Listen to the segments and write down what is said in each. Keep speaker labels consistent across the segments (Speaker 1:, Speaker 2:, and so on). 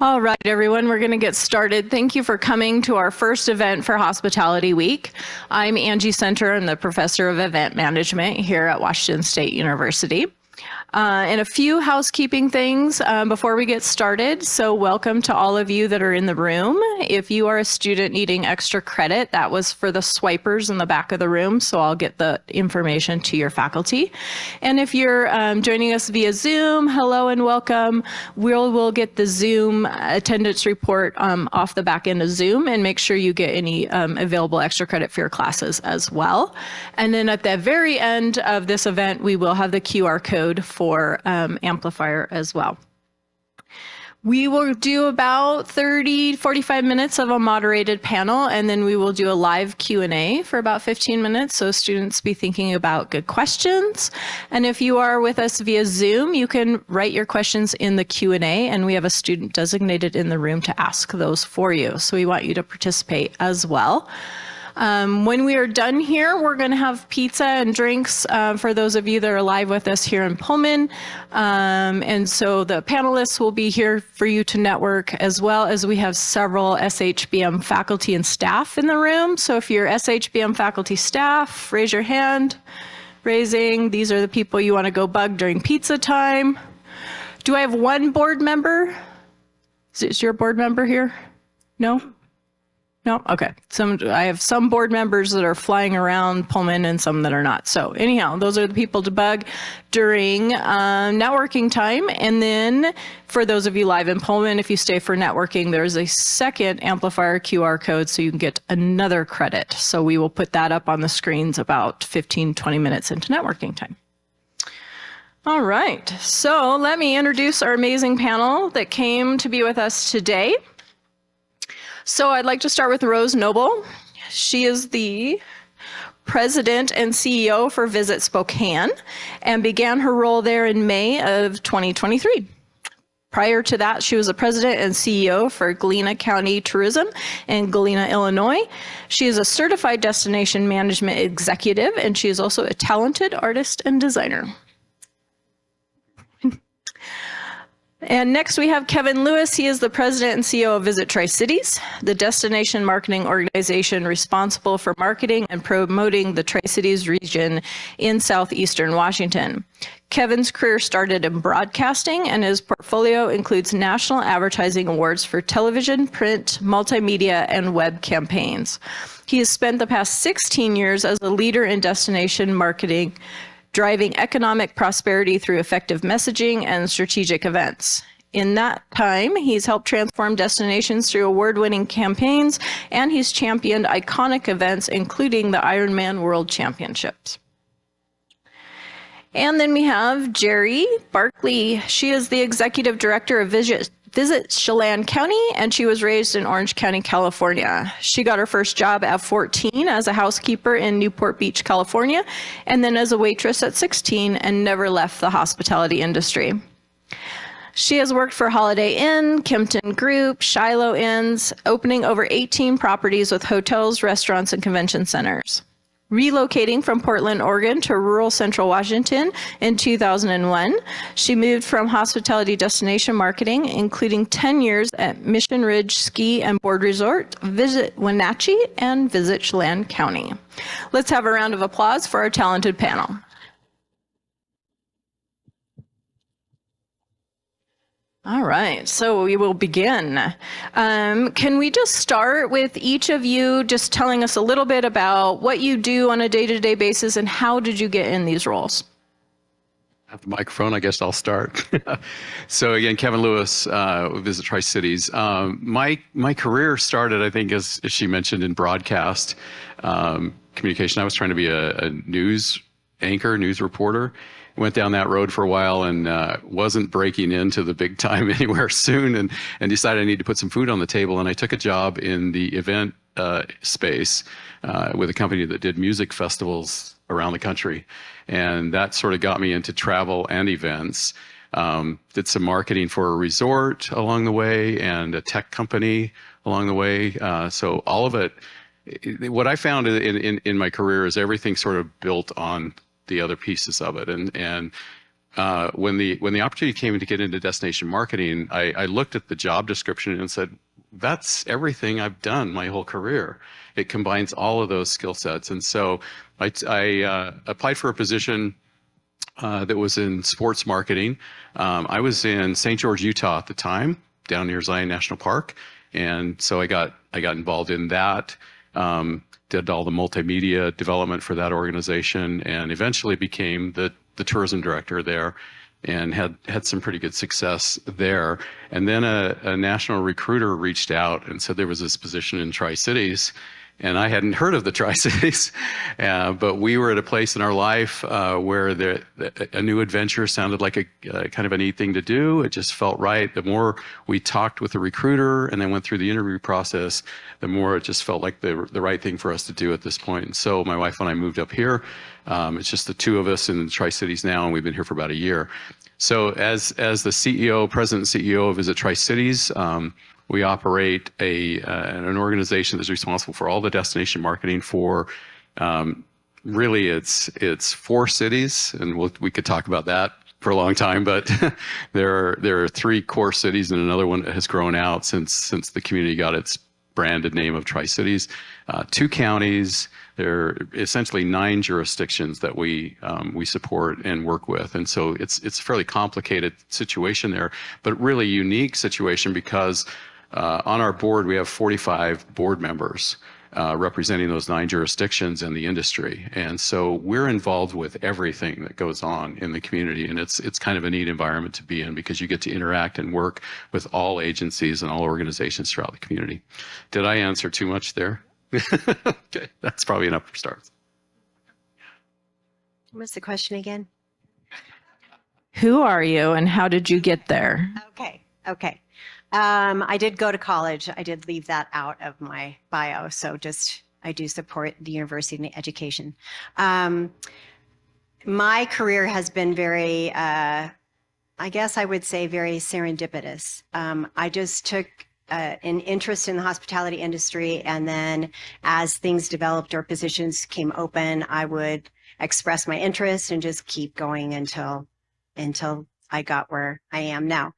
Speaker 1: All right, everyone, we're going to get started. Thank you for coming to our first event for Hospitality Week. I'm Angie Center. I'm the Professor of Event Management here at Washington State University. And a few housekeeping things before we get started. So welcome to all of you that are in the room. If you are a student needing extra credit, that was for the swipers in the back of the room, so I'll get the information to your faculty. And if you're joining us via Zoom, hello and welcome. We'll get the Zoom attendance report off the back end of Zoom and make sure you get any available extra credit for your classes as well. And then at the very end of this event, we will have the QR code for Amplifier as well. We will do about 45 minutes of a moderated panel, and then we will do a live Q&A for about 15 minutes, so students be thinking about good questions. And if you are with us via Zoom, you can write your questions in the Q&A, and we have a student designated in the room to ask those for you. So we want you to participate as well. When we are done here, we're going to have pizza and drinks for those of you that are live with us here in Pullman. And so the panelists will be here for you to network, as well as we have several SHBM faculty and staff in the room. So if you're SHBM faculty staff, raise your hand. Raising, these are the people you want to go bug during pizza time. Do I have one board member? Is your board member here? No? No? Okay. I have some board members that are flying around Pullman and some that are not. So anyhow, those are the people to bug during networking time. And then for those of you live in Pullman, if you stay for networking, there's a second Amplifier QR code so you can get another credit. So we will put that up on the screens about 15, 20 minutes into networking time. All right. So let me introduce our amazing panel that came to be with us today. So I'd like to start with Rose Nobel. She is the president and CEO for Visit Spokane and began her role there in May of 2023. Prior to that, she was the president and CEO for Chelan County Tourism in Galena, Illinois. She is a certified destination management executive, and she is also a talented artist and designer. And next we have Kevin Lewis. He is the president and CEO of Visit Tri-Cities, the destination marketing organization responsible for marketing and promoting the Tri-Cities region in southeastern Washington. Kevin's career started in broadcasting, and his portfolio includes national advertising awards for television, print, multimedia, and web campaigns. He has spent the past 16 years as a leader in destination marketing, driving economic prosperity through effective messaging and strategic events. In that time, he's helped transform destinations through award-winning campaigns, and he's championed iconic events, including the Ironman World Championships. And then we have Jerri Barkley. She is the executive director of Visit Chelan County, and she was raised in Orange County, California. She got her first job at 14 as a housekeeper in Newport Beach, California, and then as a waitress at 16 and never left the hospitality industry. She has worked for Holiday Inn, Kimpton Group, Shiloh Inns, opening over 18 properties with hotels, restaurants, and convention centers. Relocating from Portland, Oregon to rural central Washington in 2001, she moved from hospitality destination marketing, including 10 years at Mission Ridge Ski and Board Resort, Visit Wenatchee, and Visit Chelan County. Let's have a round of applause for our talented panel. All right, so we will begin. Can we just start with each of you just telling us a little bit about what you do on a day-to-day basis and how did you get in these roles?
Speaker 2: I have the microphone, I guess I'll start. So again, Kevin Lewis, Visit Tri-Cities. My career started, I think, as she mentioned, in broadcast communication. I was trying to be a news anchor, news reporter. Went down that road for a while and wasn't breaking into the big time anywhere soon, and decided I need to put some food on the table. And I took a job in the event space with a company that did music festivals around the country. And that sort of got me into travel and events. Did some marketing for a resort along the way and a tech company along the way. So all of it, what I found in my career is everything sort of built on the other pieces of it. And when the opportunity came to get into destination marketing, I looked at the job description and said, that's everything I've done my whole career. It combines all of those skill sets. And so I applied for a position that was in sports marketing. I was in St. George, Utah at the time, down near Zion National Park. And so I got involved in that, did all the multimedia development for that organization, and eventually became the tourism director there, and had some pretty good success there. And then a national recruiter reached out and said there was this position in Tri-Cities, and I hadn't heard of the Tri-Cities, but we were at a place in our life where a new adventure sounded like a kind of a neat thing to do. It just felt right. The more we talked with the recruiter and then went through the interview process, the more it just felt like the right thing for us to do at this point. And so my wife and I moved up here. It's just the two of us in the Tri-Cities now, and we've been here for about a year. So as the president and CEO of Visit Tri-Cities, we operate an organization that's responsible for all the destination marketing for, really it's 4 cities, and we could talk about that for a long time, but there are 3 core cities, and another one has grown out since the community got its branded name of Tri-Cities, 2 counties. There are essentially 9 jurisdictions that we support and work with, and so it's a fairly complicated situation there, but really unique situation because on our board we have 45 board members representing those 9 jurisdictions and the industry, and so we're involved with everything that goes on in the community, and it's kind of a neat environment to be in because you get to interact and work with all agencies and all organizations throughout the community. Did I answer too much there? Okay, that's probably enough for starts.
Speaker 3: What's the question again?
Speaker 1: Who are you and how did you get there?
Speaker 3: Okay. I did go to college. I did leave that out of my bio. So I do support the university and the education. My career has been very, I guess I would say very serendipitous. I just took an interest in the hospitality industry, and then as things developed or positions came open, I would express my interest and just keep going until I got where I am now.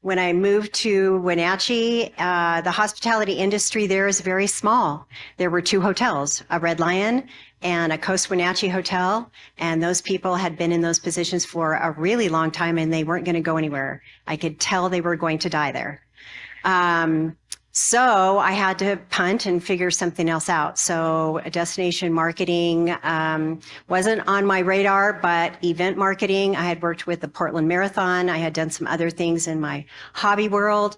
Speaker 3: When I moved to Wenatchee, the hospitality industry there is very small. There were 2 hotels, a Red Lion and a Coast Wenatchee hotel, and those people had been in those positions for a really long time, and they weren't going to go anywhere. I could tell they were going to die there. So I had to punt and figure something else out. So destination marketing wasn't on my radar, but event marketing, I had worked with the Portland Marathon. I had done some other things in my hobby world.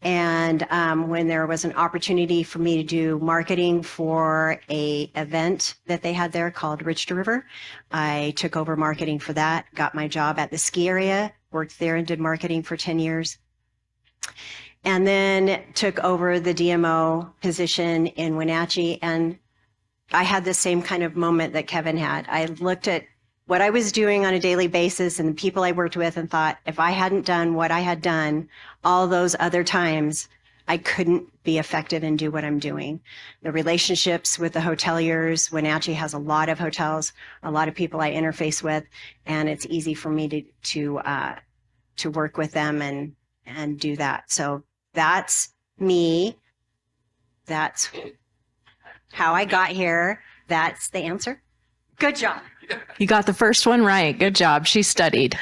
Speaker 3: And when there was an opportunity for me to do marketing for an event that they had there called Ridge to River, I took over marketing for that, got my job at the ski area, worked there and did marketing for 10 years. And then took over the DMO position in Wenatchee. And I had the same kind of moment that Kevin had. I looked at what I was doing on a daily basis and the people I worked with and thought, if I hadn't done what I had done all those other times, I couldn't be effective and do what I'm doing. The relationships with the hoteliers, Wenatchee has a lot of hotels, a lot of people I interface with, and it's easy for me to work with them and do that. So that's me. That's how I got here. That's the answer. Good job.
Speaker 1: You got the first one right. Good job. She studied.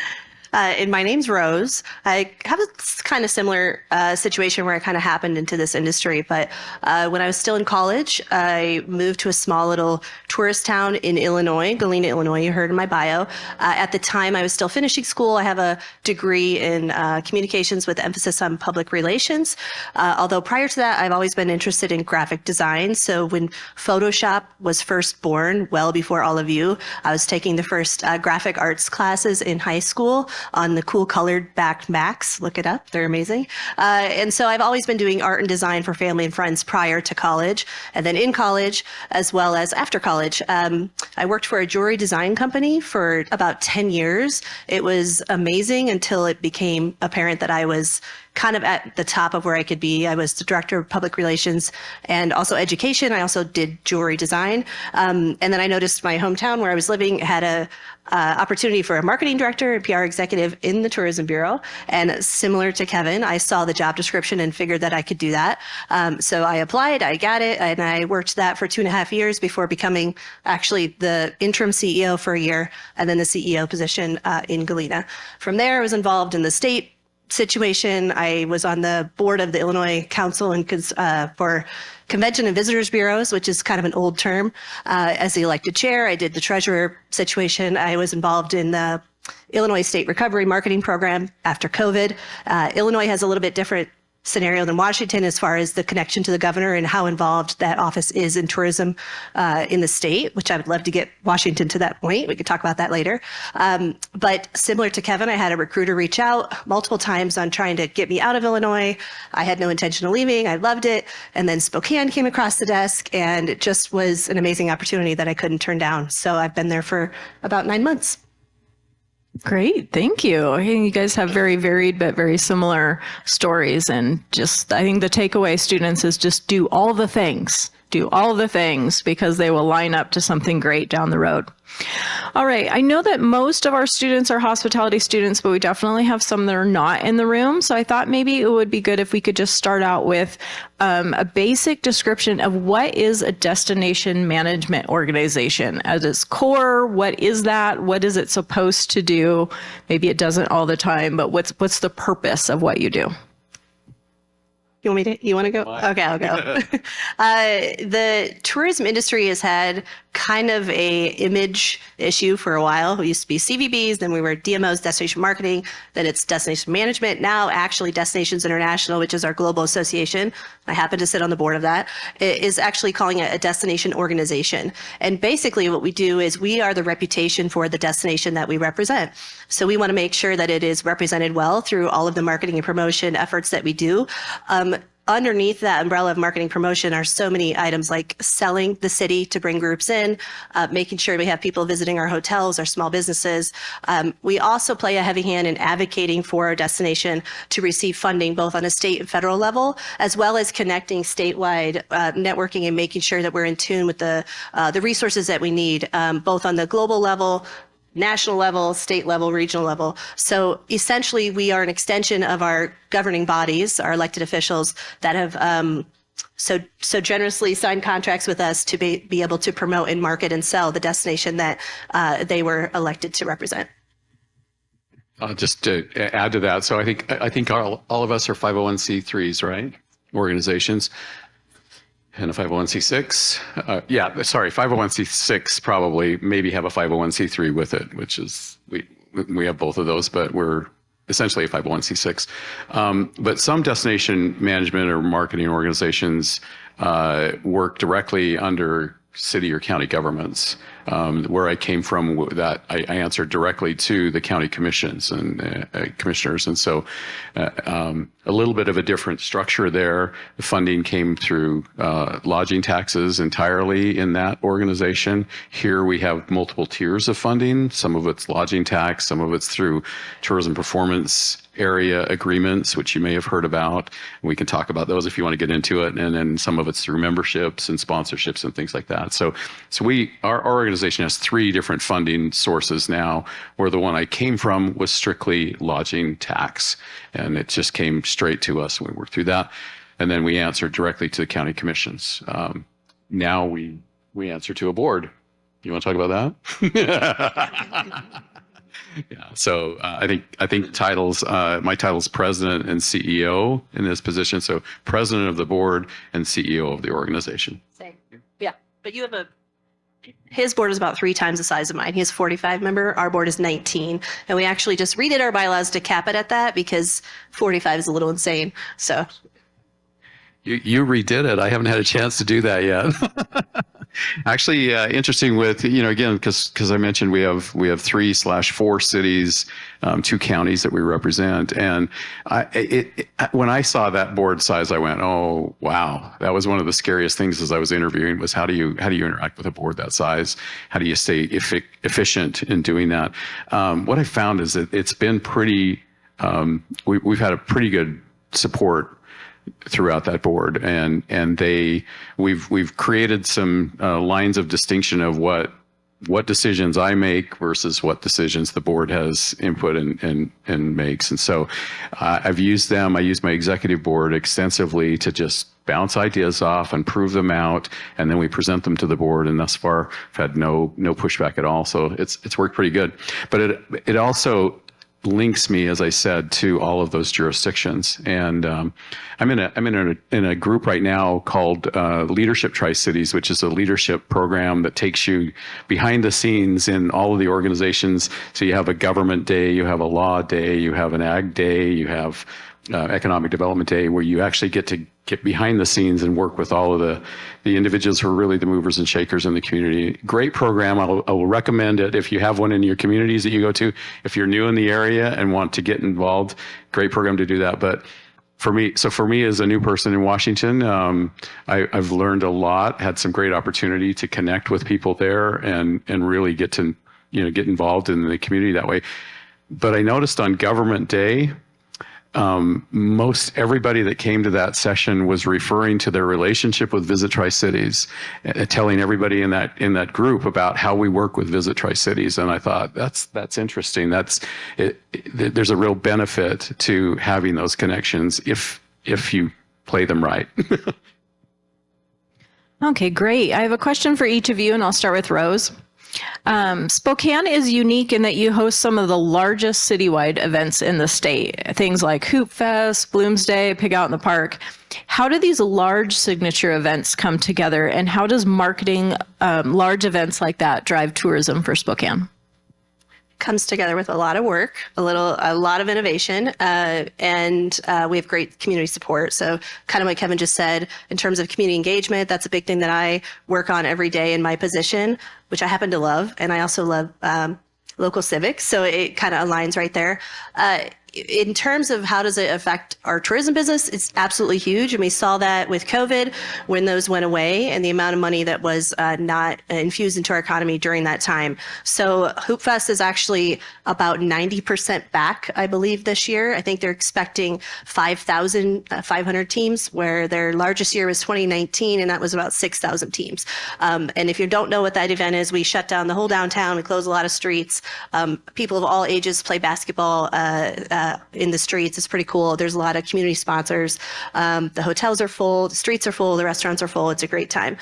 Speaker 4: And my name's Rose. I have a kind of similar situation where I kind of happened into this industry. But when I was still in college, I moved to a small little tourist town in Illinois, Galena, Illinois. You heard in my bio. At the time, I was still finishing school. I have a degree in communications with emphasis on public relations. Although prior to that, I've always been interested in graphic design. So when Photoshop was first born, well before all of you, I was taking the first graphic arts classes in high school on the cool colored backed Macs. Look it up. They're amazing. And so I've always been doing art and design for family and friends prior to college. And then in college, as well as after college, I worked for a jewelry design company for about 10 years. It was amazing until it became apparent that I was kind of at the top of where I could be. I was the director of public relations and also education. I also did jewelry design. And then I noticed my hometown where I was living had a opportunity for a marketing director and PR executive in the Tourism Bureau. And similar to Kevin, I saw the job description and figured that I could do that. So I applied, I got it, and I worked that for 2.5 years before becoming actually the interim CEO for a year and then the CEO position in Galena. From there, I was involved in the state situation. I was on the board of the Illinois Council and for Convention and Visitors Bureaus, which is kind of an old term. As the elected chair, I did the treasurer situation. I was involved in the Illinois State Recovery Marketing Program after COVID. Illinois has a little bit different scenario than Washington as far as the connection to the governor and how involved that office is in tourism in the state, which I would love to get Washington to that point. We could talk about that later. But similar to Kevin, I had a recruiter reach out multiple times on trying to get me out of Illinois. I had no intention of leaving. I loved it. And then Spokane came across the desk, and it just was an amazing opportunity that I couldn't turn down. So I've been there for about 9 months.
Speaker 1: Great. Thank you. You guys have very varied but very similar stories. And just, I think the takeaway, students, is just do all the things. Do all the things because they will line up to something great down the road. All right. I know that most of our students are hospitality students, but we definitely have some that are not in the room. So I thought maybe it would be good if we could just start out with a basic description of what is a destination management organization at its core. What is that? What is it supposed to do? Maybe it doesn't all the time, but what's the purpose of what you do?
Speaker 4: You want me to? You want to go? Okay, I'll go. The tourism industry has had kind of a image issue for a while. We used to be CVBs, then we were DMOs, destination marketing, then it's destination management. Now actually Destinations International, which is our global association, I happen to sit on the board of that, is actually calling it a destination organization. And basically what we do is we are the reputation for the destination that we represent. So we want to make sure that it is represented well through all of the marketing and promotion efforts that we do. Underneath that umbrella of marketing promotion are so many items like selling the city to bring groups in, making sure we have people visiting our hotels, our small businesses. We also play a heavy hand in advocating for our destination to receive funding both on a state and federal level, as well as connecting statewide networking and making sure that we're in tune with the resources that we need, both on the global level, national level, state level, regional level. So essentially, we are an extension of our governing bodies, our elected officials that have so generously signed contracts with us to be able to promote and market and sell the destination that they were elected to represent.
Speaker 2: Just to add to that, so I think all of us are 501c3s, right? Organizations. And a 501c6, 501c6 probably maybe have a 501c3 with it, which is, we have both of those, but we're essentially a 501c6. But some destination management or marketing organizations work directly under city or county governments. Where I came from, that I answered directly to the county commissions and commissioners. And so a little bit of a different structure there. The funding came through lodging taxes entirely in that organization. Here we have multiple tiers of funding. Some of it's lodging tax, some of it's through tourism performance area agreements, which you may have heard about. We can talk about those if you want to get into it. And then some of it's through memberships and sponsorships and things like that. So our organization has 3 different funding sources now, where the one I came from was strictly lodging tax. And it just came straight to us. We worked through that. And then we answered directly to the county commissions. Now we answer to a board. You want to talk about that? Yeah. So I think titles. My title is president and CEO in this position. So president of the board and CEO of the organization.
Speaker 4: Same. Yeah. But you have his board is about 3 times the size of mine. He has 45 member. Our board is 19. And we actually just redid our bylaws to cap it at that because 45 is a little insane. So.
Speaker 2: You redid it. I haven't had a chance to do that yet. Actually, interesting with, again, because I mentioned we have 3/4 cities, 2 counties that we represent. And when I saw that board size, I went, oh, wow. That was one of the scariest things as I was interviewing was how do you interact with a board that size? How do you stay efficient in doing that? What I found is that it's been pretty, we've had a pretty good support throughout that board, and we've created some lines of distinction of what decisions I make versus what decisions the board has input and makes. And so I've used them. I use my executive board extensively to just bounce ideas off and prove them out, and then we present them to the board. And thus far, I've had no pushback at all. So it's worked pretty good. But it also links me, as I said, to all of those jurisdictions. And I'm in a group right now called Leadership Tri-Cities, which is a leadership program that takes you behind the scenes in all of the organizations. So you have a government day, you have a law day, you have an ag day, you have economic development day, where you actually get to get behind the scenes and work with all of the individuals who are really the movers and shakers in the community. Great program. I will recommend it if you have one in your communities that you go to. If you're new in the area and want to get involved, great program to do that. But for me as a new person in Washington, I've learned a lot, had some great opportunity to connect with people there and really get to, get involved in the community that way. But I noticed on Government Day, most everybody that came to that session was referring to their relationship with Visit Tri-Cities, telling everybody in that group about how we work with Visit Tri-Cities. And I thought that's interesting. There's a real benefit to having those connections if you play them right.
Speaker 1: Okay, great. I have a question for each of you, and I'll start with Rose. Spokane is unique in that you host some of the largest citywide events in the state, things like Hoop Fest, Bloomsday, Pig Out in the Park. How do these large signature events come together, and how does marketing large events like that drive tourism for Spokane?
Speaker 4: Comes together with a lot of work, a lot of innovation, and we have great community support. So kind of what Kevin just said, in terms of community engagement, that's a big thing that I work on every day in my position, which I happen to love. And I also love local civics. So it kind of aligns right there. In terms of how does it affect our tourism business, it's absolutely huge. And we saw that with COVID when those went away and the amount of money that was not infused into our economy during that time. So Hoop Fest is actually about 90% back, I believe, this year. I think they're expecting 5,500 teams, where their largest year was 2019, and that was about 6,000 teams. And if you don't know what that event is, we shut down the whole downtown. We close a lot of streets. People of all ages play basketball in the streets. It's pretty cool. There's a lot of community sponsors. The hotels are full, the streets are full, the restaurants are full. It's a great time.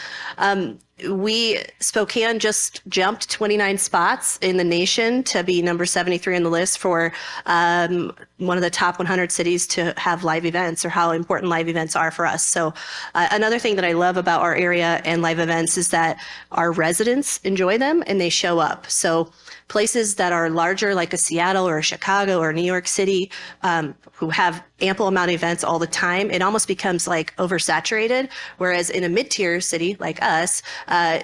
Speaker 4: Spokane just jumped 29 spots in the nation to be number 73 on the list for one of the top 100 cities to have live events, or how important live events are for us. So another thing that I love about our area and live events is that our residents enjoy them and they show up. So places that are larger, like a Seattle or a Chicago or New York City, who have ample amount of events all the time, it almost becomes like oversaturated. Whereas in a mid-tier city like us,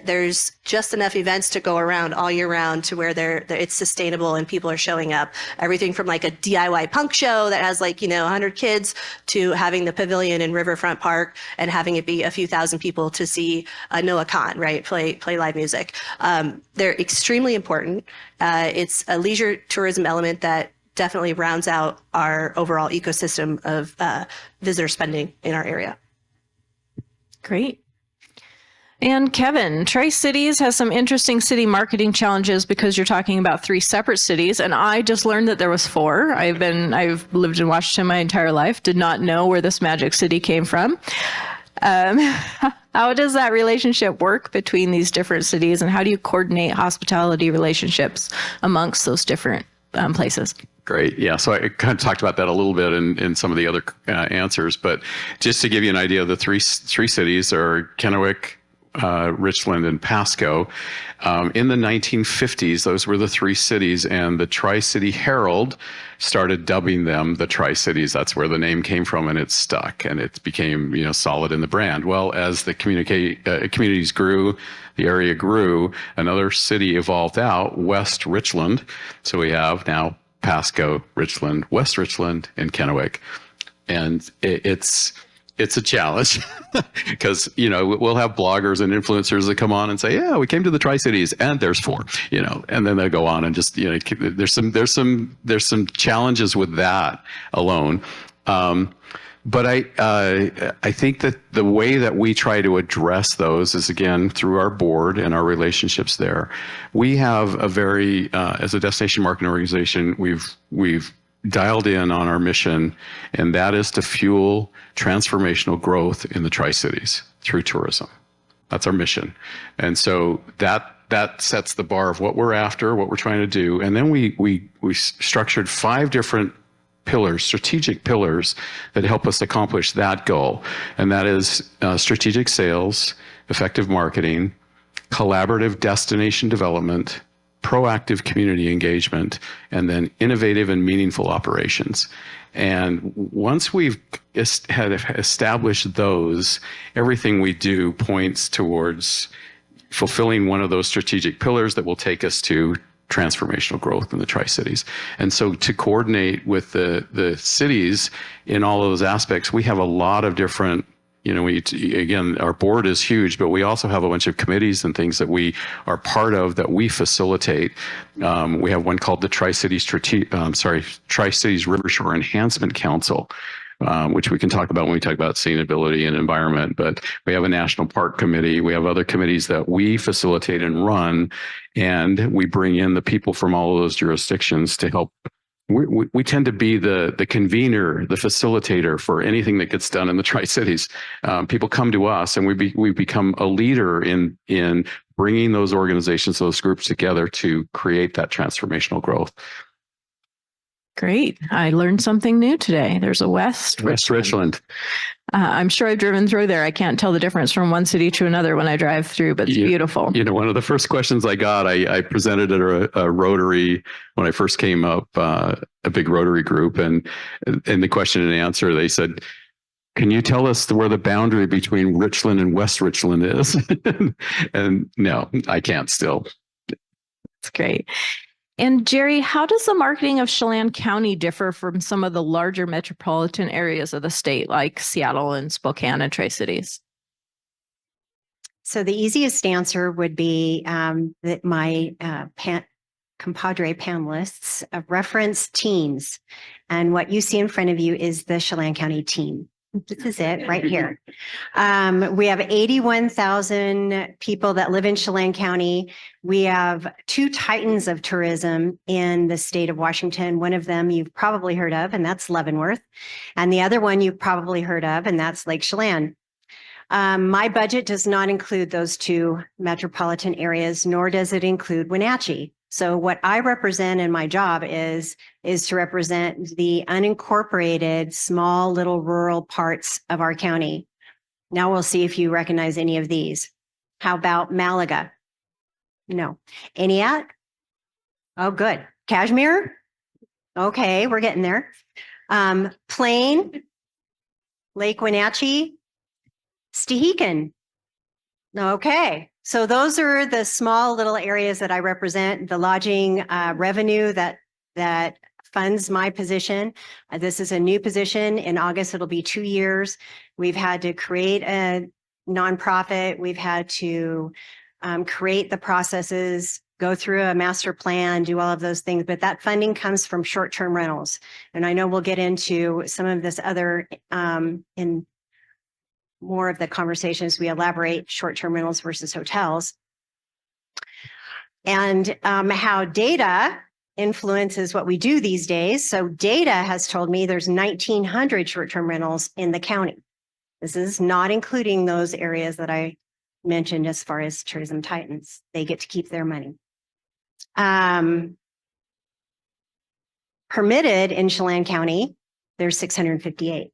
Speaker 4: there's just enough events to go around all year round to where it's sustainable and people are showing up. Everything from like a DIY punk show that has 100 kids to having the pavilion in Riverfront Park and having it be a few thousand people to see Noah Khan, right? Play live music. They're extremely important. It's a leisure tourism element that definitely rounds out our overall ecosystem of visitor spending in our area.
Speaker 1: Great. And Kevin, Tri-Cities has some interesting city marketing challenges because you're talking about 3 separate cities, and I just learned that there was 4. I've lived in Washington my entire life, did not know where this magic city came from. How does that relationship work between these different cities, and how do you coordinate hospitality relationships amongst those different places?
Speaker 2: Great. Yeah. So I kind of talked about that a little bit in some of the other answers, but just to give you an idea, the three cities are Kennewick, Richland, and Pasco. In the 1950s, those were the 3 cities, and the Tri-City Herald started dubbing them the Tri-Cities. That's where the name came from, and it stuck, and it became solid in the brand. Well, as the communities grew, the area grew, another city evolved out, West Richland. So we have now Pasco, Richland, West Richland, and Kennewick. And it's a challenge because, we'll have bloggers and influencers that come on and say, yeah, we came to the Tri-Cities and there's 4, and then they go on and just, there's some challenges with that alone. But I think that the way that we try to address those is, again, through our board and our relationships there. We have a very, as a destination marketing organization, we've dialed in on our mission, and that is to fuel transformational growth in the Tri-Cities through tourism. That's our mission. And so that sets the bar of what we're after, what we're trying to do. And then we structured 5 different pillars, strategic pillars that help us accomplish that goal. And that is strategic sales, effective marketing, collaborative destination development, proactive community engagement, and then innovative and meaningful operations. And once we've had established those, everything we do points towards fulfilling one of those strategic pillars that will take us to transformational growth in the Tri-Cities. And so to coordinate with the cities in all of those aspects, we have a lot of different, again, our board is huge, but we also have a bunch of committees and things that we are part of that we facilitate. We have one called the Tri-Cities Rivershore Enhancement Council, which we can talk about when we talk about sustainability and environment. But we have a national park committee. We have other committees that we facilitate and run, and we bring in the people from all of those jurisdictions to help. We tend to be the convener, the facilitator for anything that gets done in the Tri-Cities. People come to us, and we become a leader in bringing those organizations, those groups together to create that transformational growth.
Speaker 1: Great. I learned something new today. There's a West
Speaker 2: Richland.
Speaker 1: I'm sure I've driven through there. I can't tell the difference from one city to another when I drive through, but it's beautiful.
Speaker 2: One of the first questions I got, I presented at a Rotary when I first came up, a big Rotary group, and in the question and answer, they said, "Can you tell us where the boundary between Richland and West Richland is?" And no, I can't still.
Speaker 1: That's great. And Jerri, how does the marketing of Chelan County differ from some of the larger metropolitan areas of the state, like Seattle and Spokane and Tri-Cities?
Speaker 3: So the easiest answer would be that my compadre panelists reference teams. And what you see in front of you is the Chelan County team. This is it right here. We have 81,000 people that live in Chelan County. We have 2 titans of tourism in the state of Washington. One of them you've probably heard of, and that's Leavenworth. And the other one you've probably heard of, and that's Lake Chelan. My budget does not include those 2 metropolitan areas, nor does it include Wenatchee. So what I represent in my job is to represent the unincorporated, small, little rural parts of our county. Now we'll see if you recognize any of these. How about Malaga? No. Eniat? Oh, good. Kashmir? Okay, we're getting there. Plain? Lake Wenatchee? Stehekin? Okay. So those are the small little areas that I represent, the lodging revenue that funds my position. This is a new position. In August, it'll be 2 years. We've had to create a nonprofit. We've had to create the processes, go through a master plan, do all of those things. But that funding comes from short-term rentals. And I know we'll get into some of this other in more of the conversations we elaborate short-term rentals versus hotels, and how data influences what we do these days. So data has told me there's 1,900 short-term rentals in the county. This is not including those areas that I mentioned as far as tourism titans. They get to keep their money. Permitted in Chelan County, there's 658.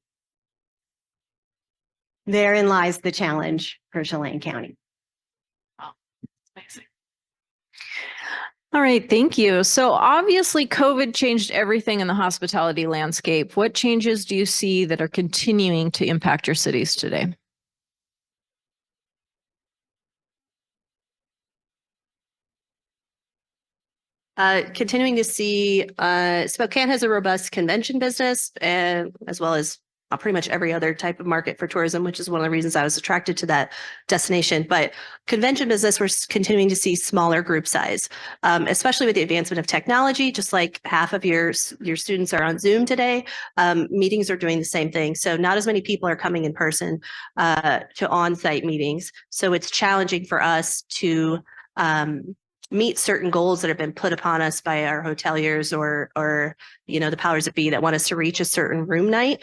Speaker 3: Therein lies the challenge for Chelan County.
Speaker 1: Oh, amazing. All right, thank you. So obviously COVID changed everything in the hospitality landscape. What changes do you see that are continuing to impact your cities today?
Speaker 4: Continuing to see, Spokane has a robust convention business, as well as pretty much every other type of market for tourism, which is one of the reasons I was attracted to that destination. But convention business, we're continuing to see smaller group size, especially with the advancement of technology. Just like half of your students are on Zoom today, meetings are doing the same thing. So not as many people are coming in person to on-site meetings. So it's challenging for us to meet certain goals that have been put upon us by our hoteliers or the powers that be that want us to reach a certain room night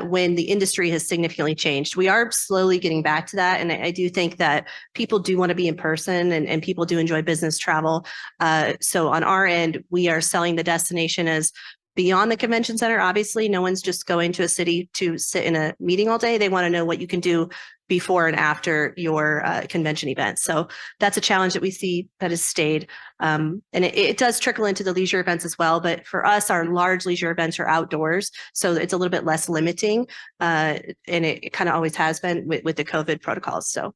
Speaker 4: when the industry has significantly changed. We are slowly getting back to that. And I do think that people do want to be in person and people do enjoy business travel. So on our end, we are selling the destination as beyond the convention center. Obviously, no one's just going to a city to sit in a meeting all day. They want to know what you can do before and after your convention event. So that's a challenge that we see that has stayed. And it does trickle into the leisure events as well. But for us, our large leisure events are outdoors. So it's a little bit less limiting. And it kind of always has been with the COVID protocols. So.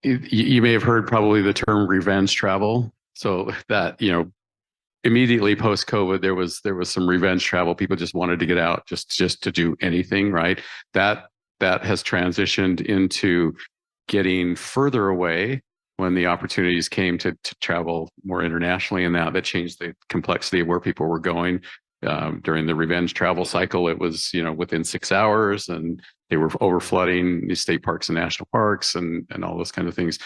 Speaker 2: You may have heard probably the term revenge travel. So that, immediately post COVID, there was some revenge travel. People just wanted to get out, just to do anything, right? That has transitioned into getting further away when the opportunities came to travel more internationally, and that changed the complexity of where people were going. During the revenge travel cycle, it was within 6 hours, and they were over flooding the state parks and national parks and all those kind of things.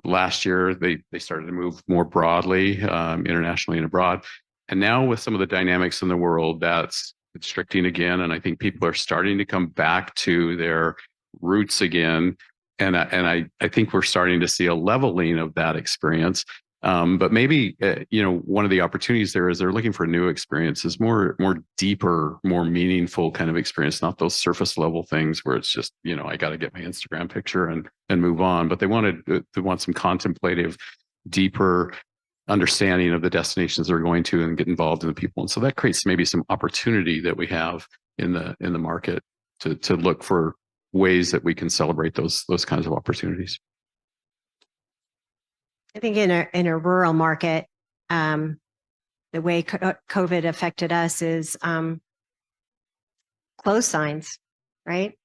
Speaker 2: Last year, they started to move more broadly, internationally and abroad. And now with some of the dynamics in the world, that's constricting again. And I think people are starting to come back to their roots again. And I think we're starting to see a leveling of that experience. But maybe, one of the opportunities there is they're looking for new experiences, more deeper, more meaningful kind of experience, not those surface level things where it's just, I got to get my Instagram picture and move on. But they want some contemplative, deeper understanding of the destinations they're going to and get involved in the people. And so that creates maybe some opportunity that we have in the market to look for ways that we can celebrate those kinds of opportunities.
Speaker 3: I think in a rural market, the way COVID affected us is close signs, right?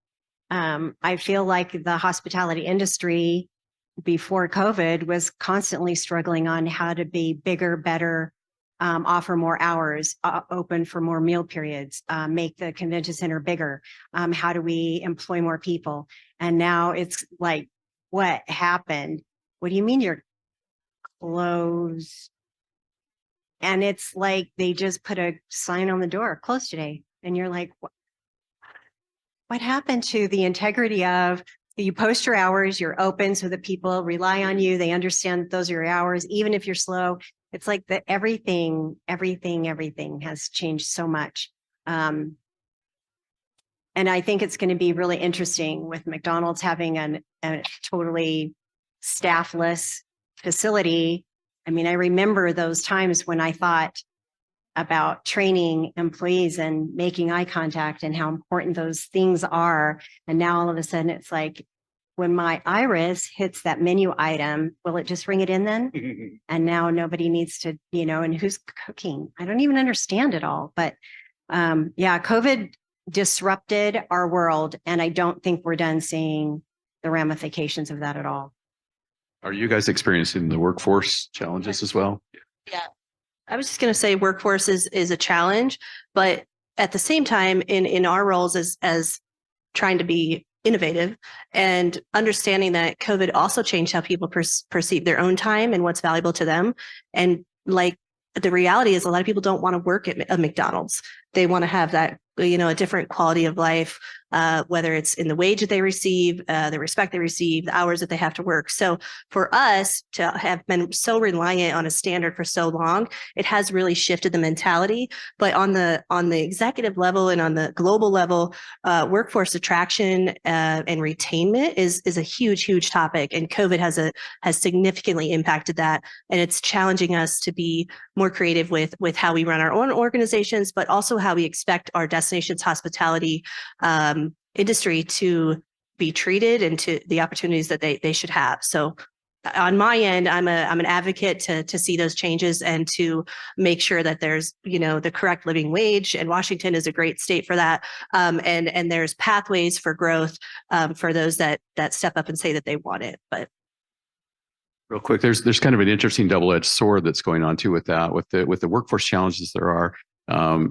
Speaker 3: I feel like the hospitality industry before COVID was constantly struggling on how to be bigger, better, offer more hours, open for more meal periods, make the convention center bigger. How do we employ more people? And now it's like, what happened? What do you mean you're closed? And it's like they just put a sign on the door, closed today. And you're like, what happened to the integrity of you post your hours, you're open so that people rely on you. They understand that those are your hours, even if you're slow. It's like everything has changed so much. And I think it's going to be really interesting with McDonald's having a totally staffless facility. I mean, I remember those times when I thought about training employees and making eye contact and how important those things are. And now all of a sudden it's like, when my iris hits that menu item, will it just ring it in then? And now nobody needs to, and who's cooking? I don't even understand it all. But COVID disrupted our world. And I don't think we're done seeing the ramifications of that at all.
Speaker 2: Are you guys experiencing the workforce challenges as well?
Speaker 4: Yeah, I was just going to say workforce is a challenge, but at the same time, in our roles as trying to be innovative and understanding that COVID also changed how people perceive their own time and what's valuable to them. And like the reality is a lot of people don't want to work at a McDonald's. They want to have that, a different quality of life, whether it's in the wage that they receive, the respect they receive, the hours that they have to work. So for us to have been so reliant on a standard for so long, it has really shifted the mentality. But on the executive level and on the global level, workforce attraction and retainment is a huge topic. And COVID has significantly impacted that. And it's challenging us to be more creative with how we run our own organizations, but also how we expect our destinations hospitality industry to be treated and to the opportunities that they should have. So on my end, I'm an advocate to see those changes and to make sure that there's, the correct living wage. And Washington is a great state for that. And there's pathways for growth for those that step up and say that they want it. But
Speaker 2: real quick, there's kind of an interesting double-edged sword that's going on too with that, with the workforce challenges there are.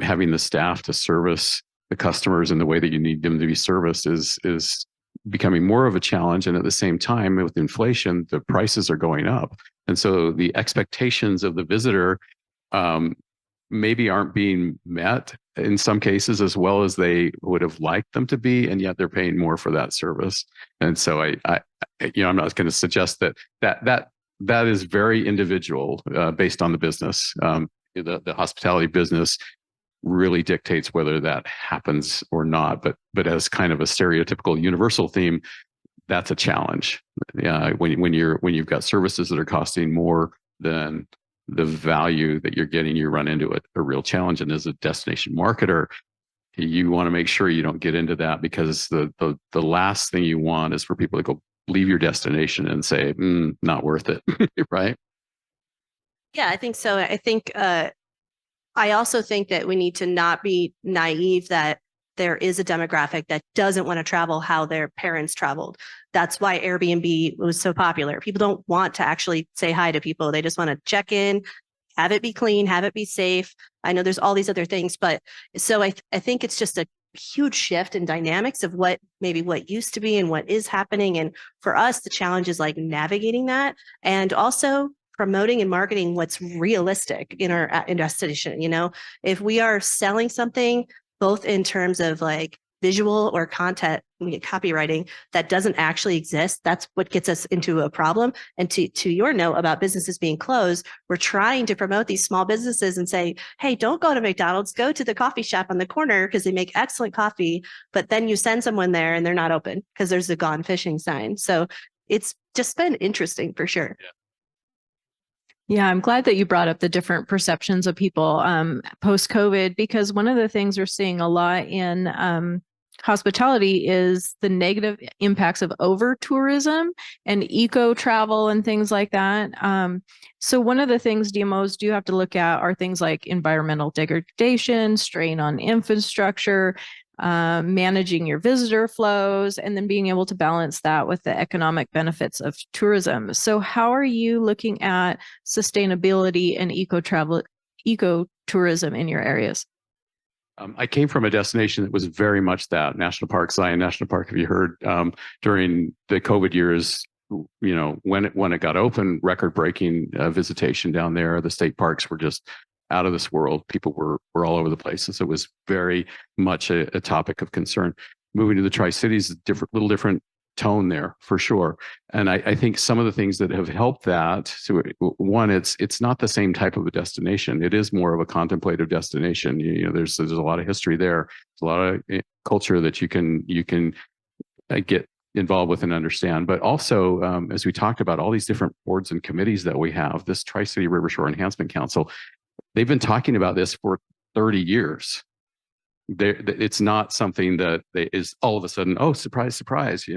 Speaker 2: Having the staff to service the customers in the way that you need them to be serviced is becoming more of a challenge. And at the same time, with inflation, the prices are going up. And so the expectations of the visitor maybe aren't being met in some cases as well as they would have liked them to be, and yet they're paying more for that service. And so I'm not going to suggest that is very individual based on the business. The hospitality business really dictates whether that happens or not. But as kind of a stereotypical universal theme, that's a challenge. When you've got services that are costing more than the value that you're getting, you run into a real challenge. And as a destination marketer, you want to make sure you don't get into that, because the last thing you want is for people to go leave your destination and say, not worth it, right?
Speaker 4: yeah, I think so. I think I also think that we need to not be naive that there is a demographic that doesn't want to travel how their parents traveled. That's why Airbnb was so popular. People don't want to actually say hi to people. They just want to check in, have it be clean, have it be safe. I know there's all these other things, but so I think it's just a huge shift in dynamics of what used to be and what is happening. And for us, the challenge is like navigating that and also promoting and marketing what's realistic in our destination. If we are selling something both in terms of like visual or content, copywriting that doesn't actually exist, that's what gets us into a problem. And to your note about businesses being closed, we're trying to promote these small businesses and say, hey, don't go to McDonald's, go to the coffee shop on the corner because they make excellent coffee. But then you send someone there and they're not open because there's a gone fishing sign. So it's just been interesting for sure.
Speaker 1: Yeah, I'm glad that you brought up the different perceptions of people post-COVID, because one of the things we're seeing a lot in hospitality is the negative impacts of over-tourism and eco-travel and things like that. So one of the things DMOs do have to look at are things like environmental degradation, strain on infrastructure, managing your visitor flows, and then being able to balance that with the economic benefits of tourism. So how are you looking at sustainability and eco-tourism in your areas?
Speaker 2: I came from a destination that was very much that. National Park, Zion National Park, have you heard? During the COVID years, when it got open, record-breaking visitation down there. The state parks were just out of this world. People were all over the place. And so it was very much a topic of concern. Moving to the Tri-Cities, little different tone there for sure. And I think some of the things that have helped that, so one, it's not the same type of a destination. It is more of a contemplative destination. There's a lot of history there. There's a lot of culture that you can get involved with and understand. But also, as we talked about, all these different boards and committees that we have, this Tri-City River Shore Enhancement Council, they've been talking about this for 30 years. It's not something that is all of a sudden, oh, surprise, surprise, we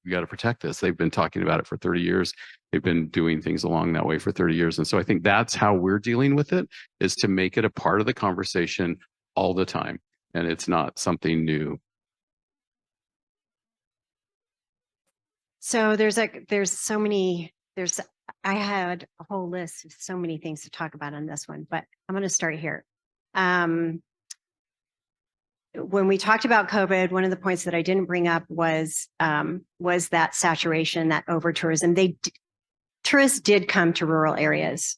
Speaker 2: got to protect this. They've been talking about it for 30 years. They've been doing things along that way for 30 years. And so I think that's how we're dealing with it, is to make it a part of the conversation all the time. And it's not something new.
Speaker 3: So I had a whole list of so many things to talk about on this one, but I'm going to start here. When we talked about COVID, one of the points that I didn't bring up was that saturation, that over tourism. Tourists did come to rural areas.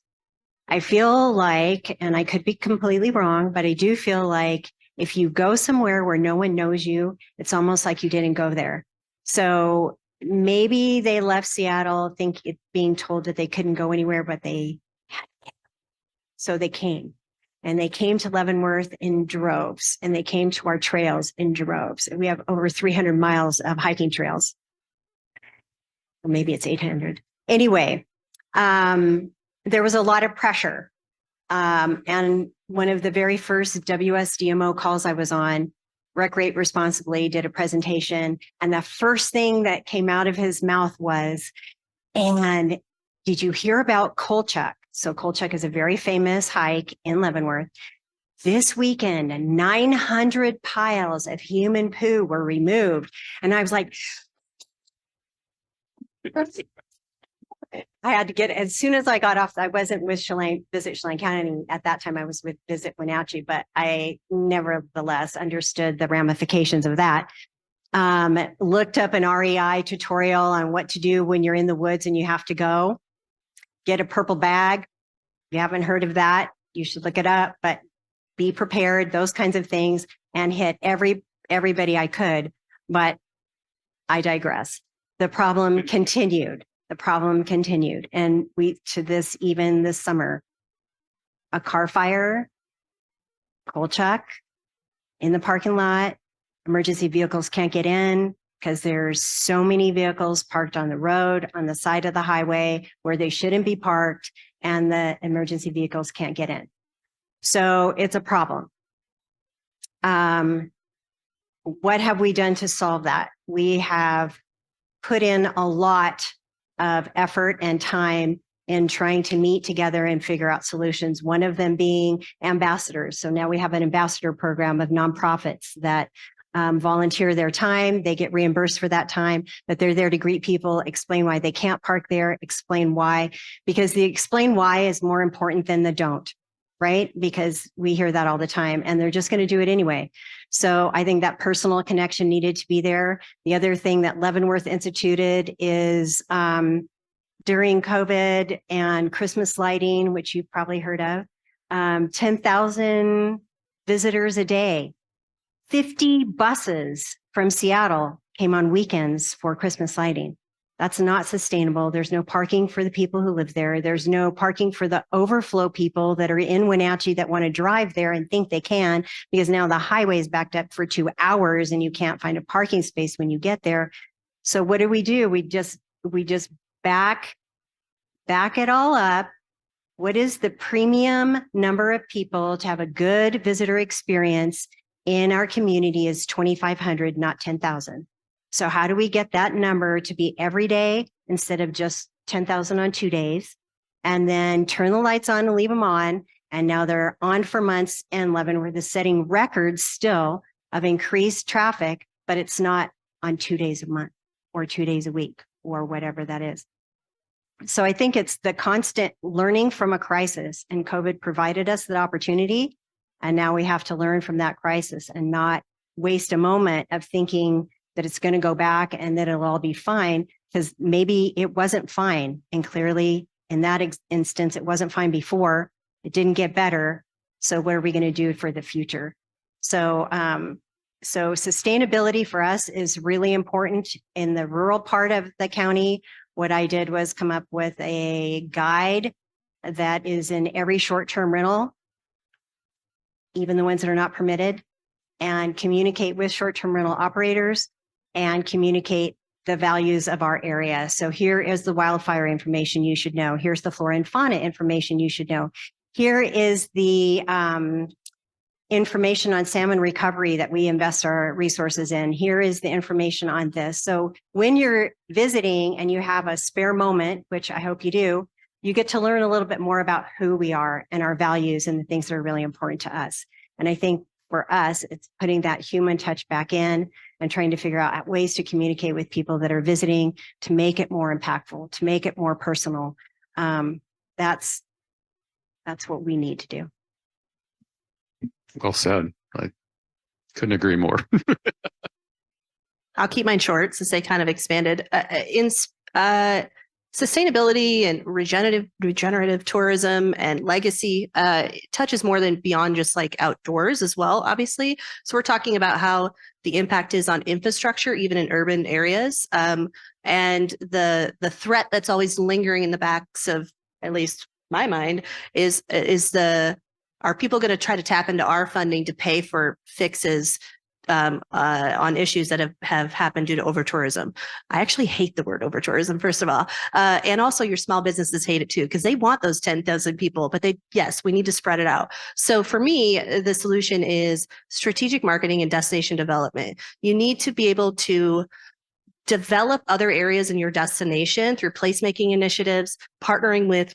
Speaker 3: I feel like, and I could be completely wrong, but I do feel like if you go somewhere where no one knows you, it's almost like you didn't go there. So maybe they left Seattle being told that they couldn't go anywhere, but so they came. And they came to Leavenworth in droves, and they came to our trails in droves. And we have over 300 miles of hiking trails. Or maybe it's 800. Anyway, there was a lot of pressure. And one of the very first WSDMO calls I was on, Recreate Responsibly, did a presentation. And the first thing that came out of his mouth was, And did you hear about Kolchak? So Kolchak is a very famous hike in Leavenworth. This weekend, 900 piles of human poo were removed. And I was like, I had to get, as soon as I got off, I wasn't with Visit Chelan County at that time. I was with Visit Wenatchee, but I nevertheless understood the ramifications of that. Looked up an REI tutorial on what to do when you're in the woods and you have to go. Get a purple bag. If you haven't heard of that, you should look it up, but be prepared, those kinds of things, and hit everybody I could. But I digress. The problem continued. And even this summer, a car fire, Kolchak in the parking lot, emergency vehicles can't get in because there's so many vehicles parked on the road, on the side of the highway where they shouldn't be parked, and the emergency vehicles can't get in. So it's a problem. What have we done to solve that? We have put in a lot of effort and time in trying to meet together and figure out solutions, one of them being ambassadors. So now we have an ambassador program of nonprofits that volunteer their time. They get reimbursed for that time, but they're there to greet people, explain why they can't park there, explain why, because the explain why is more important than the don't, right? Because we hear that all the time and they're just going to do it anyway. So I think that personal connection needed to be there. The other thing that Leavenworth instituted is during COVID and Christmas lighting, which you've probably heard of, 10,000 visitors a day. 50 buses from Seattle came on weekends for Christmas lighting. That's not sustainable. There's no parking for the people who live there. There's no parking for the overflow people that are in Wenatchee that want to drive there and think they can, because now the highway is backed up for 2 hours and you can't find a parking space when you get there. So what do? We just back it all up. What is the premium number of people to have a good visitor experience in our community is 2,500, not 10,000. So how do we get that number to be every day instead of just 10,000 on 2 days? And then turn the lights on and leave them on. And now they're on for months, and Leavenworth is setting records still of increased traffic, but it's not on 2 days a month or 2 days a week or whatever that is. So I think it's the constant learning from a crisis, and COVID provided us that opportunity. And now we have to learn from that crisis and not waste a moment of thinking that it's going to go back and that it'll all be fine, because maybe it wasn't fine. And clearly in that instance, it wasn't fine before. It didn't get better. So what are we going to do for the future? So sustainability for us is really important in the rural part of the county. What I did was come up with a guide that is in every short-term rental, even the ones that are not permitted, and communicate with short-term rental operators and communicate the values of our area. So here is the wildfire information you should know. Here's the flora and fauna information you should know. Here is the information on salmon recovery that we invest our resources in. Here is the information on this. So when you're visiting and you have a spare moment, which I hope you do, you get to learn a little bit more about who we are and our values and the things that are really important to us. And I think for us, it's putting that human touch back in and trying to figure out ways to communicate with people that are visiting to make it more impactful, to make it more personal. That's what we need to do.
Speaker 2: Well said. I couldn't agree more.
Speaker 4: I'll keep mine short since they kind of expanded. In sustainability and regenerative tourism and legacy touches more than beyond just like outdoors as well, obviously. So we're talking about how the impact is on infrastructure, even in urban areas. And the threat that's always lingering in the backs of at least my mind is are people going to try to tap into our funding to pay for fixes on issues that have happened due to over-tourism? I actually hate the word over-tourism, first of all. And also your small businesses hate it too, because they want those 10,000 people, but yes, we need to spread it out. So for me, the solution is strategic marketing and destination development. You need to be able to develop other areas in your destination through placemaking initiatives, partnering with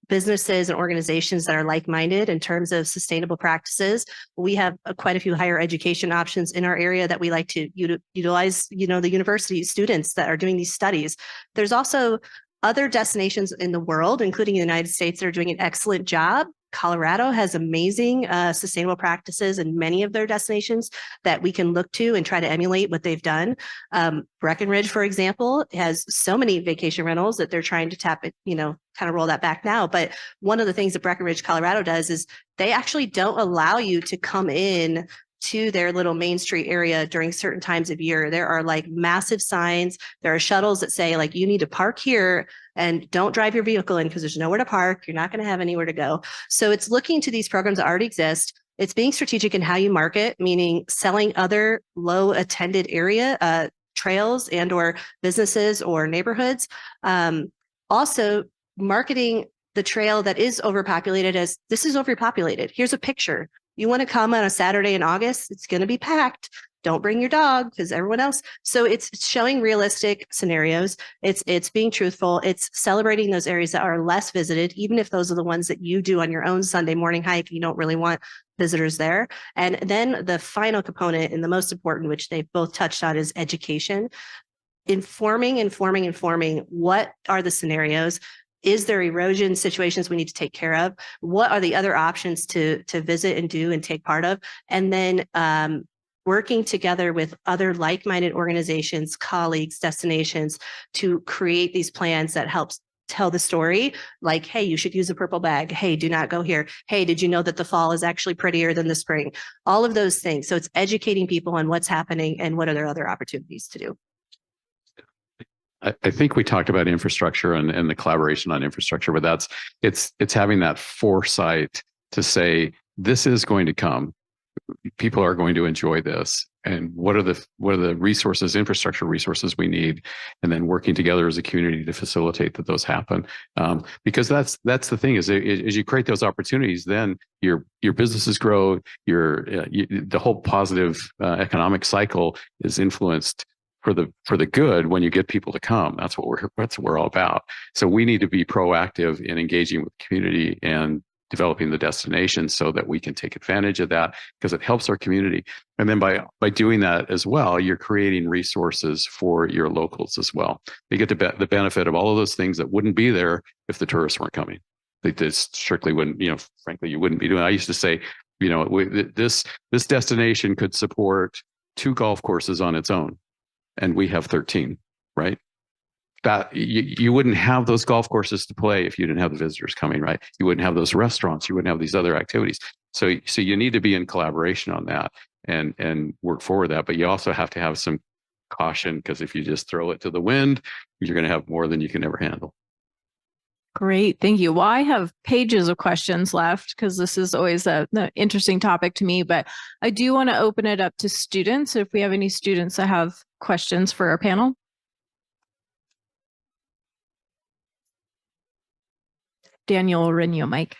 Speaker 4: businesses and organizations that are like-minded in terms of sustainable practices. We have quite a few higher education options in our area that we like to utilize, the university students that are doing these studies. There's also other destinations in the world, including the United States, that are doing an excellent job. Colorado has amazing sustainable practices in many of their destinations that we can look to and try to emulate what they've done. Breckenridge, for example, has so many vacation rentals that they're trying to tap it, kind of roll that back now. But one of the things that Breckenridge, Colorado does is they actually don't allow you to come in to their little Main Street area during certain times of year. There are like massive signs. There are shuttles that say like, you need to park here and don't drive your vehicle in because there's nowhere to park. You're not going to have anywhere to go. So it's looking to these programs that already exist. It's being strategic in how you market, meaning selling other low attended area trails and or businesses or neighborhoods. Also marketing the trail that is overpopulated as this is overpopulated. Here's a picture. You want to come on a Saturday in August, it's going to be packed. Don't bring your dog because everyone else. So it's showing realistic scenarios. It's being truthful. It's celebrating those areas that are less visited, even if those are the ones that you do on your own Sunday morning hike. You don't really want visitors there. And then the final component and the most important, which they've both touched on, is education. Informing. What are the scenarios? Is there erosion situations we need to take care of? What are the other options to visit and do and take part of? And then working together with other like-minded organizations, colleagues, destinations to create these plans that helps tell the story. Like, hey, you should use a purple bag. Hey, do not go here. Hey, did you know that the fall is actually prettier than the spring? All of those things. So it's educating people on what's happening and what are their other opportunities to do.
Speaker 2: I think we talked about infrastructure and the collaboration on infrastructure, but it's having that foresight to say, this is going to come. People are going to enjoy this. And what are the resources, infrastructure resources we need? And then working together as a community to facilitate that those happen. Because that's the thing is, as you create those opportunities, then your businesses grow, the whole positive economic cycle is influenced for the good when you get people to come. That's what we're all about. So we need to be proactive in engaging with the community and developing the destination so that we can take advantage of that because it helps our community. And then by doing that as well, you're creating resources for your locals as well. They get the benefit of all of those things that wouldn't be there if the tourists weren't coming. They just strictly wouldn't, frankly, you wouldn't be doing it. I used to say, this destination could support 2 golf courses on its own. And we have 13, right? That you wouldn't have those golf courses to play if you didn't have the visitors coming, right? You wouldn't have those restaurants. You wouldn't have these other activities. So you need to be in collaboration on that and work forward that. But you also have to have some caution because if you just throw it to the wind, you're going to have more than you can ever handle.
Speaker 1: Great. Thank you. Well, I have pages of questions left because this is always an interesting topic to me, but I do want to open it up to students. If we have any students that have questions for our panel. Daniel Renio, Mike.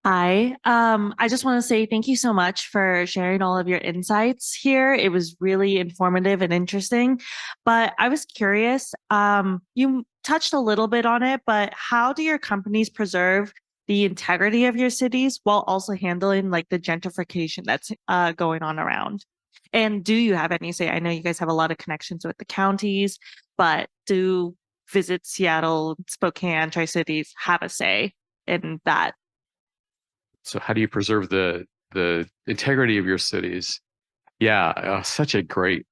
Speaker 5: Hi, I just want to say thank you so much for sharing all of your insights here. It was really informative and interesting, but I was curious, you touched a little bit on it, but how do your companies preserve the integrity of your cities while also handling like the gentrification that's going on around? And do you have any say? I know you guys have a lot of connections with the counties, but do Visit Seattle, Spokane, Tri-Cities have a say in that?
Speaker 2: So how do you preserve the integrity of your cities? Yeah, such a great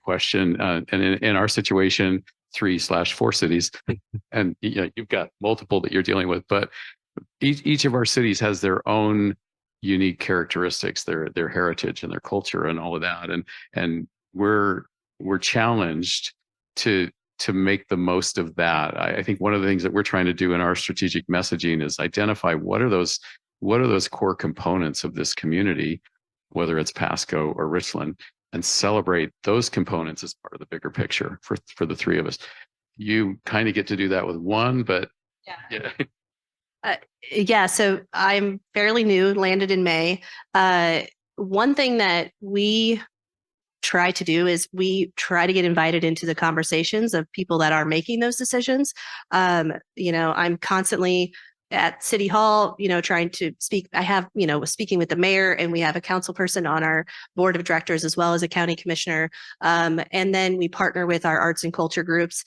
Speaker 2: question. And in our situation, 3/4 cities, and you've got multiple that you're dealing with, but each of our cities has their own unique characteristics, their heritage and their culture and all of that. And we're challenged to make the most of that. I think one of the things that we're trying to do in our strategic messaging is identify what are those core components of this community, whether it's Pasco or Richland, and celebrate those components as part of the bigger picture for the three of us. you kind of get to do that with one, but yeah.
Speaker 4: Yeah, so I'm fairly new, landed in May. One thing that we try to do is we try to get invited into the conversations of people that are making those decisions. I'm constantly at City Hall, trying to speak. I have, speaking with the mayor, and we have a council person on our board of directors as well as a county commissioner. And then we partner with our arts and culture groups.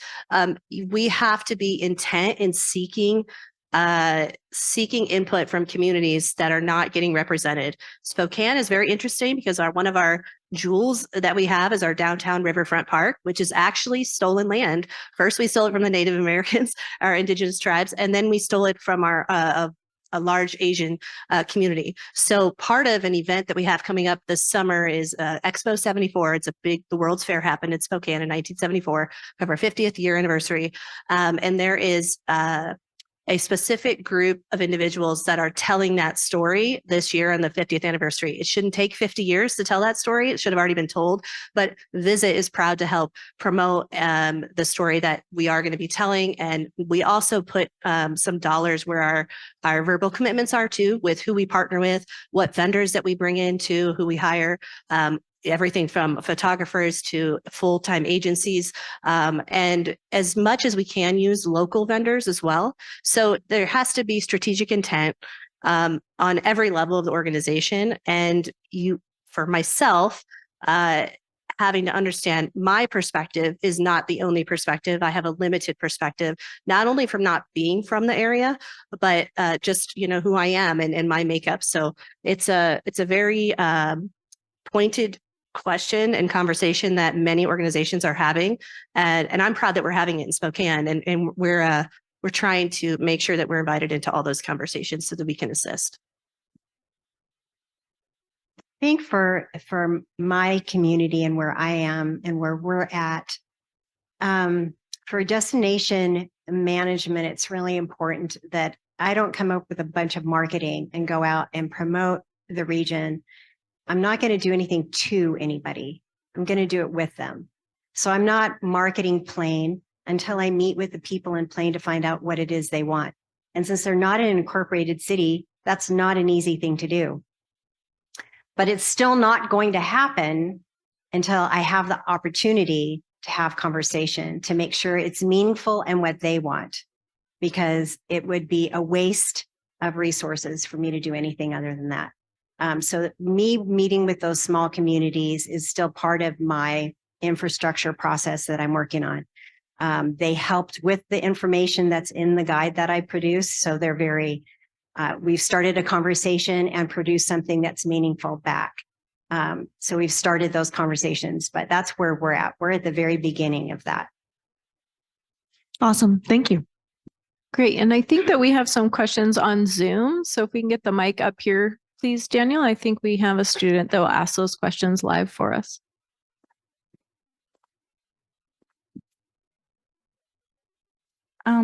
Speaker 4: We have to be intent in seeking input from communities that are not getting represented. Spokane is very interesting because one of our jewels that we have is our downtown riverfront park, which is actually stolen land. First, we stole it from the Native Americans, our indigenous tribes, and then we stole it from our a large Asian community. So part of an event that we have coming up this summer is Expo 74. It's the World's Fair happened in Spokane in 1974, of our 50th year anniversary. And there is a specific group of individuals that are telling that story this year on the 50th anniversary. It shouldn't take 50 years to tell that story. It should have already been told, but Visit is proud to help promote the story that we are going to be telling. And we also put some dollars where our verbal commitments are too, with who we partner with, what vendors that we bring in to, who we hire, everything from photographers to full-time agencies, and as much as we can use local vendors as well. So there has to be strategic intent on every level of the organization. And for myself, having to understand my perspective is not the only perspective. I have a limited perspective, not only from not being from the area, but just who I am and my makeup. So it's a very pointed question and conversation that many organizations are having, and I'm proud that we're having it in Spokane, and we're trying to make sure that we're invited into all those conversations so that we can assist.
Speaker 3: I think for my community and where I am and where we're at, for destination management, it's really important that I don't come up with a bunch of marketing and go out and promote the region. I'm not going to do anything to anybody. I'm going to do it with them. So I'm not marketing Plain until I meet with the people in Plain to find out what it is they want. And since they're not in an incorporated city, that's not an easy thing to do. But it's still not going to happen until I have the opportunity to have conversation to make sure it's meaningful and what they want, because it would be a waste of resources for me to do anything other than that. So me meeting with those small communities is still part of my infrastructure process that I'm working on. They helped with the information that's in the guide that I produce. So they're we've started a conversation and produced something that's meaningful back. So we've started those conversations, but that's where we're at. We're at the very beginning of that.
Speaker 5: Awesome. Thank you.
Speaker 1: Great. And I think that we have some questions on Zoom. So if we can get the mic up here, please, Daniel. I think we have a student that will ask those questions live for us.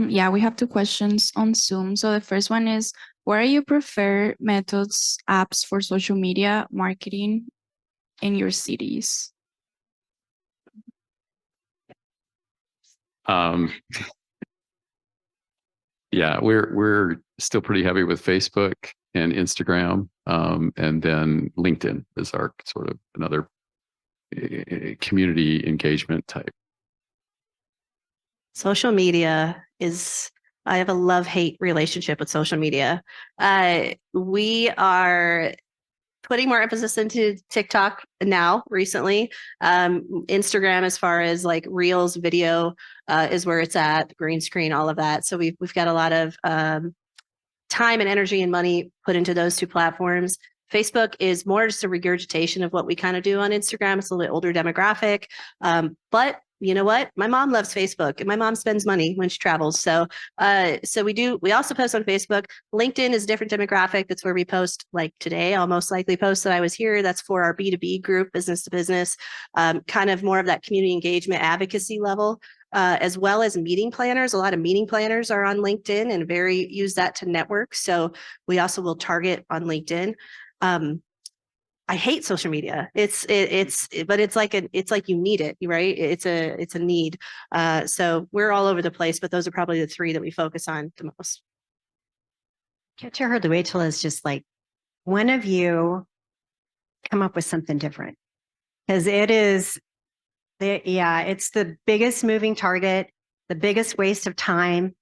Speaker 6: Yeah, we have two questions on Zoom. So the first one is, what are your preferred methods, apps for social media marketing in your cities?
Speaker 2: Yeah, we're still pretty heavy with Facebook and Instagram, and then LinkedIn is our sort of another community engagement type.
Speaker 4: Social media I have a love-hate relationship with social media. We are putting more emphasis into TikTok now recently. Instagram, as far as like Reels video, is where it's at, green screen, all of that. So we've got a lot of time and energy and money put into those two platforms. Facebook is more just a regurgitation of what we kind of do on Instagram. It's a little bit older demographic. But you know what? My mom loves Facebook and my mom spends money when she travels. So we also post on Facebook. LinkedIn is a different demographic. That's where we post. Like today, I'll most likely post that I was here. That's for our B2B group, business to business, kind of more of that community engagement advocacy level, as well as meeting planners. A lot of meeting planners are on LinkedIn and use that to network. So we also will target on LinkedIn. I hate social media. But it's like you need it, right? It's a need. So we're all over the place, but those are probably the three that we focus on the most.
Speaker 3: Get your hardly wait till is just like one of you come up with something different because it's the biggest moving target, the biggest waste of time,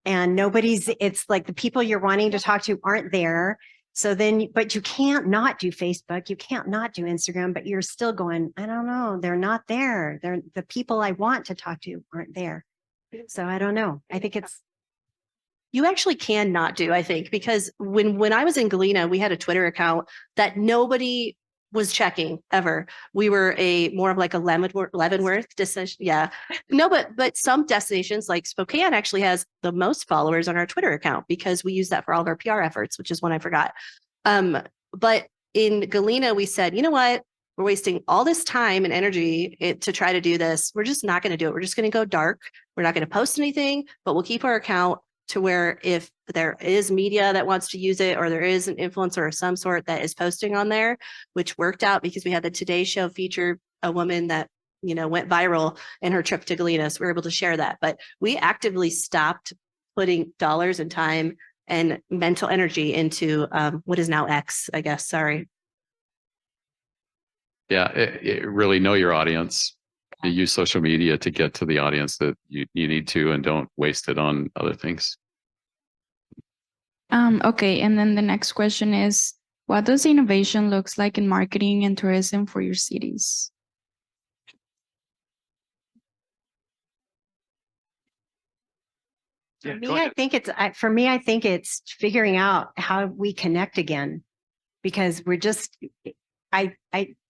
Speaker 3: and it's like the people you're wanting to talk to aren't there. So then, but you can't not do Facebook, you can't not do Instagram, but you're still going, I don't know, they're not there. They're the people I want to talk to aren't there. So I don't know. I think
Speaker 4: You actually can not do, I think, because when I was in Galena, we had a Twitter account that nobody was checking ever. We were more of like a Leavenworth decision. Yeah. No, but some destinations like Spokane actually has the most followers on our Twitter account because we use that for all of our PR efforts, which is one I forgot. But in Galena, we said, you know what? We're wasting all this time and energy to try to do this. We're just not going to do it. We're just going to go dark. We're not going to post anything, but we'll keep our account to where if there is media that wants to use it or there is an influencer of some sort that is posting on there, which worked out because we had the Today Show feature a woman that, went viral in her trip to Galena. So we were able to share that. But we actively stopped putting dollars and time and mental energy into what is now X, I guess. Sorry.
Speaker 2: Yeah, it really know your audience. You use social media to get to the audience that you need to, and don't waste it on other things.
Speaker 6: Okay, and then the next question is, what does innovation looks like in marketing and tourism for your cities?
Speaker 3: for me, I think it's figuring out how we connect again, because we're just,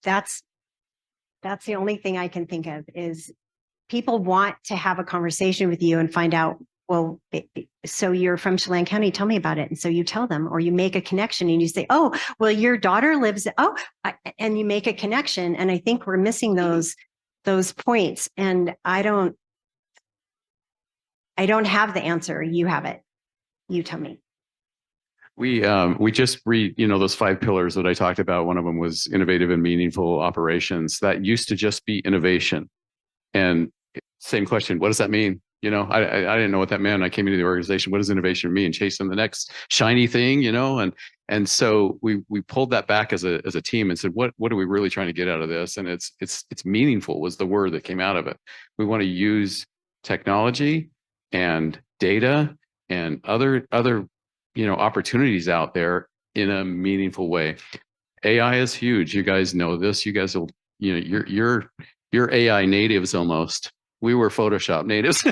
Speaker 3: that's the only thing I can think of is people want to have a conversation with you and find out, well, so you're from Chelan County, tell me about it. And so you tell them, or you make a connection and you say, oh, well, your daughter lives, and you make a connection. And I think we're missing those points. And I don't have the answer. You have it. You tell me.
Speaker 2: We just read, those 5 pillars that I talked about. One of them was innovative and meaningful operations. That used to just be innovation. And same question, what does that mean? I didn't know what that meant. I came into the organization. What does innovation mean? Chasing the next shiny thing, and so we pulled that back as a team and said, what are we really trying to get out of this? And it's meaningful was the word that came out of it. We want to use technology and data and other opportunities out there in a meaningful way. AI is huge. You guys know this. You guys will, you're AI natives almost. We were Photoshop natives.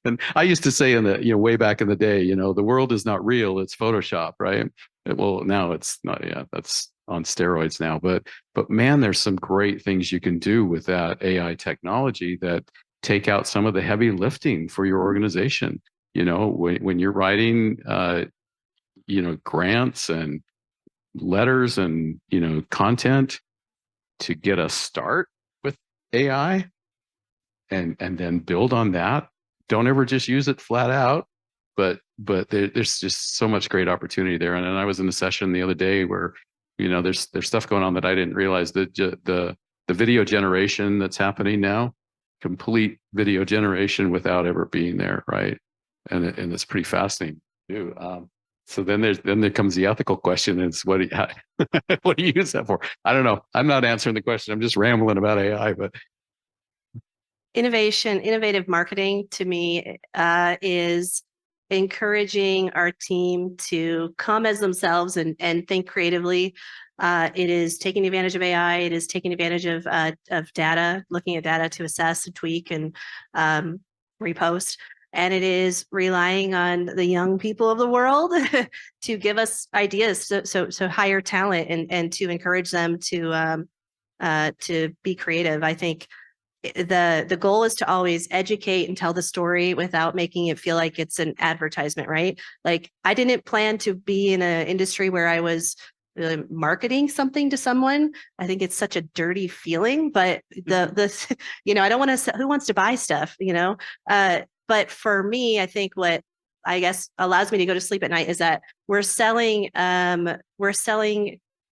Speaker 2: And I used to say in the, way back in the day, the world is not real, it's Photoshop, right? Well, now it's not, that's on steroids now, but man, there's some great things you can do with that AI technology that take out some of the heavy lifting for your organization. When you're writing, grants and letters and, content to get a start with AI and then build on that. Don't ever just use it flat out, but there's just so much great opportunity there. And I was in a session the other day where, there's stuff going on that I didn't realize, that the video generation that's happening now, complete video generation without ever being there, right? And it's pretty fascinating too. So then there comes the ethical question: is what do you use that for? I don't know. I'm not answering the question. I'm just rambling about AI. But
Speaker 4: innovative marketing to me is encouraging our team to come as themselves and think creatively. It is taking advantage of AI. It is taking advantage of data, looking at data to assess and tweak and repost. And it is relying on the young people of the world to give us ideas, so hire talent and to encourage them to be creative. I think the goal is to always educate and tell the story without making it feel like it's an advertisement, right? Like, I didn't plan to be in an industry where I was marketing something to someone. I think it's such a dirty feeling, but the I don't want to. Who wants to buy stuff? But for me, I think what I guess allows me to go to sleep at night is that we're selling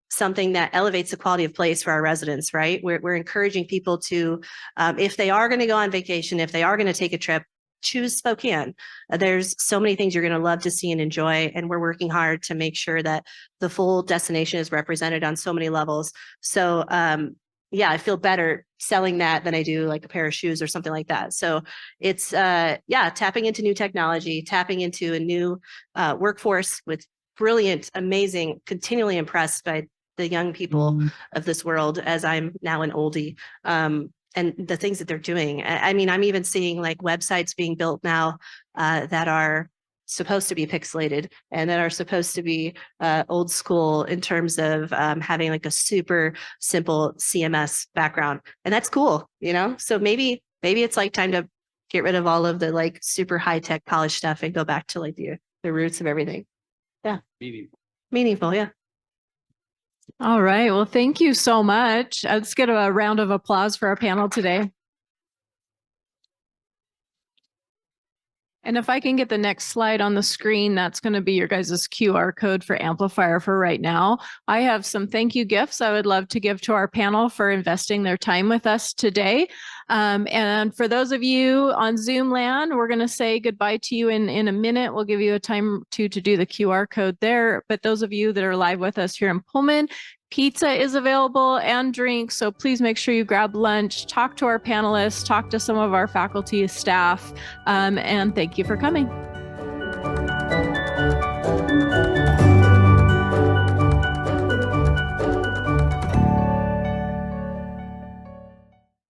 Speaker 4: something that elevates the quality of place for our residents, right? We're encouraging people to, if they are going to go on vacation, if they are going to take a trip, choose Spokane. There's so many things you're going to love to see and enjoy, and we're working hard to make sure that the full destination is represented on so many levels. So yeah, I feel better selling that than I do like a pair of shoes or something like that. So it's yeah, tapping into new technology, tapping into a new workforce with brilliant, amazing, continually impressed by the young people of this world, as I'm now an oldie. And the things that they're doing. I mean, I'm even seeing like websites being built now that are supposed to be pixelated and that are supposed to be old school in terms of having like a super simple CMS background. And that's cool, you know? So maybe it's like time to get rid of all of the like super high tech polished stuff and go back to like the roots of everything. Yeah. Meaningful. Yeah.
Speaker 1: All right. Well, thank you so much. Let's get a round of applause for our panel today. And if I can get the next slide on the screen, that's going to be your guys' QR code for Amplifier for right now. I have some thank you gifts I would love to give to our panel for investing their time with us today. And for those of you on Zoom land, we're going to say goodbye to you in a minute. We'll give you a time to do the QR code there. But those of you that are live with us here in Pullman, pizza is available and drinks, so please make sure you grab lunch, talk to our panelists, talk to some of our faculty staff, and thank you for coming.